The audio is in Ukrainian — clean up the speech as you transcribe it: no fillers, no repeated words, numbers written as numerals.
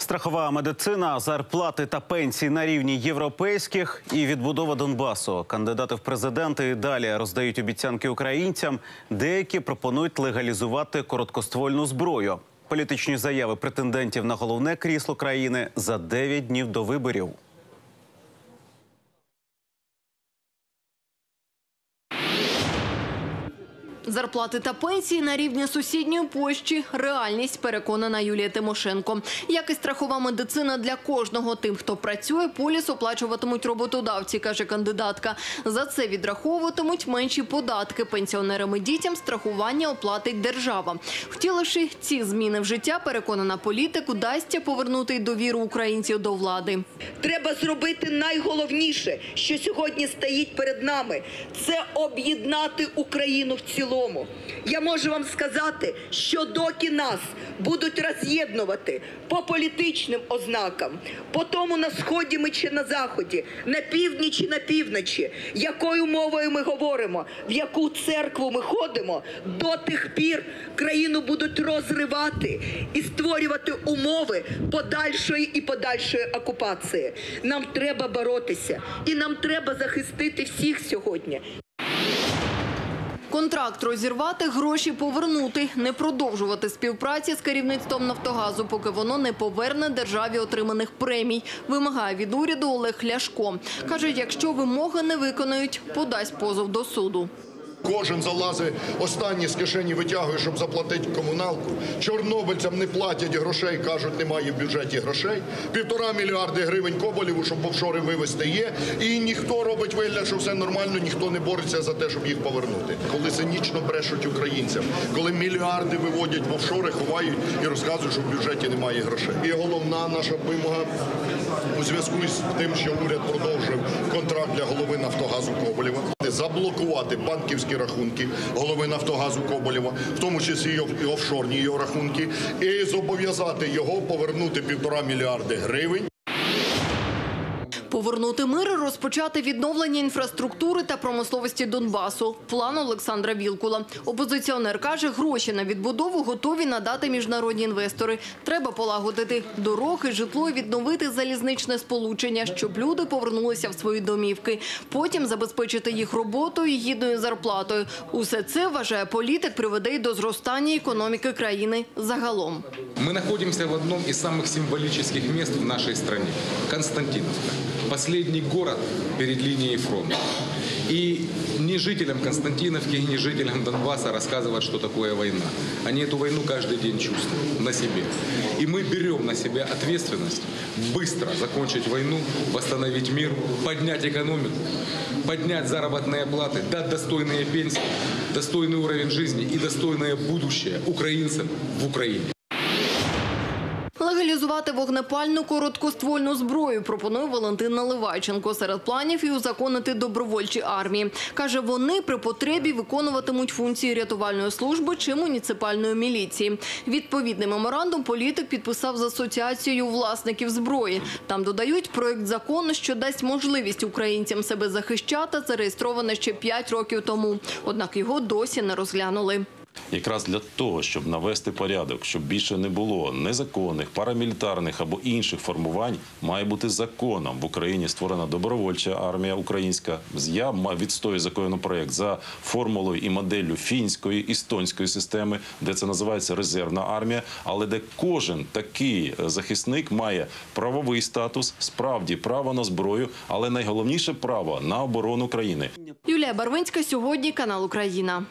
Страхова медицина, зарплати та пенсії на рівні європейських і відбудова Донбасу. Кандидати в президенти і далі роздають обіцянки українцям. Деякі пропонують легалізувати короткоствольну зброю. Політичні заяви претендентів на головне крісло країни за 9 днів до виборів. Зарплати та пенсії на рівні сусідньої Польщі – реальність, переконана Юлія Тимошенко. Як і страхова медицина для кожного, тим, хто працює, поліс оплачуватимуть роботодавці, каже кандидатка. За це відраховуватимуть менші податки. Пенсіонерам і дітям страхування оплатить держава. Втіливши ці зміни в життя, переконана політик, удасться повернути й довіру українців до влади. Треба зробити найголовніше, що сьогодні стоїть перед нами – це об'єднати Україну в цілому. Я можу вам сказати, що доки нас будуть роз'єднувати по політичним ознакам, по тому на Сході ми чи на Заході, на півдні чи на півночі, якою мовою ми говоримо, в яку церкву ми ходимо, до тих пір країну будуть розривати і створювати умови подальшої окупації. Нам треба боротися і нам треба захистити всіх сьогодні. Контракт розірвати, гроші повернути, не продовжувати співпраці з керівництвом «Нафтогазу», поки воно не поверне державі отриманих премій, вимагає від уряду Олег Ляшко. Каже, якщо вимоги не виконають, подасть позов до суду. Кожен залазить, останні з кишені витягує, щоб заплатити комуналку. Чорнобильцям не платять грошей, кажуть, немає в бюджеті грошей. 1,5 мільярди гривень Коболєву, щоб в офшори вивезти, є. І ніхто робить вигляд, що все нормально, ніхто не бореться за те, щоб їх повернути. Коли цинічно брешуть українцям, коли мільярди виводять в офшори, ховають і розказують, що в бюджеті немає грошей. І головна наша вимога у зв'язку з тим, що уряд продовжив контракт для голови «Нафтогазу» Коболєва, заблокувати банківські рахунки голови «Нафтогазу» Коболєва, в тому числі і офшорні його рахунки, і зобов'язати його повернути 1,5 мільярди гривень. Повернути мир і розпочати відновлення інфраструктури та промисловості Донбасу – план Олександра Вілкула. Опозиціонер каже, гроші на відбудову готові надати міжнародні інвестори. Треба полагодити дороги, житло і відновити залізничне сполучення, щоб люди повернулися в свої домівки. Потім забезпечити їх роботою і гідною зарплатою. Усе це, вважає політик, приведе й до зростання економіки країни загалом. Ми знаходимося в одному із самих символічних місць в нашій країні – Константиновка. Последний город перед линией фронта. И ни жителям Константиновки, ни жителям Донбасса рассказывать, что такое война. Они эту войну каждый день чувствуют на себе. И мы берем на себя ответственность быстро закончить войну, восстановить мир, поднять экономику, поднять заработные платы, дать достойные пенсии, достойный уровень жизни и достойное будущее украинцам в Украине. Легалізувати вогнепальну короткоствольну зброю пропонує Валентин Наливайченко. Серед планів і узаконити добровольчі армії. Каже, вони при потребі виконуватимуть функції рятувальної служби чи муніципальної міліції. Відповідний меморандум політик підписав з Асоціацією власників зброї. Там додають, проєкт закону, що дасть можливість українцям себе захищати, зареєстроване ще 5 років тому. Однак його досі не розглянули. Якраз для того, щоб навести порядок, щоб більше не було незаконних, парамілітарних або інших формувань, має бути законом. В Україні створена добровольча армія українська. Я відстоюю законопроект за формулою і моделлю фінської, естонської системи, де це називається резервна армія, але де кожен такий захисник має правовий статус, справді право на зброю, але найголовніше право на оборону країни. Юлія Барвинська, сьогодні, канал «Україна».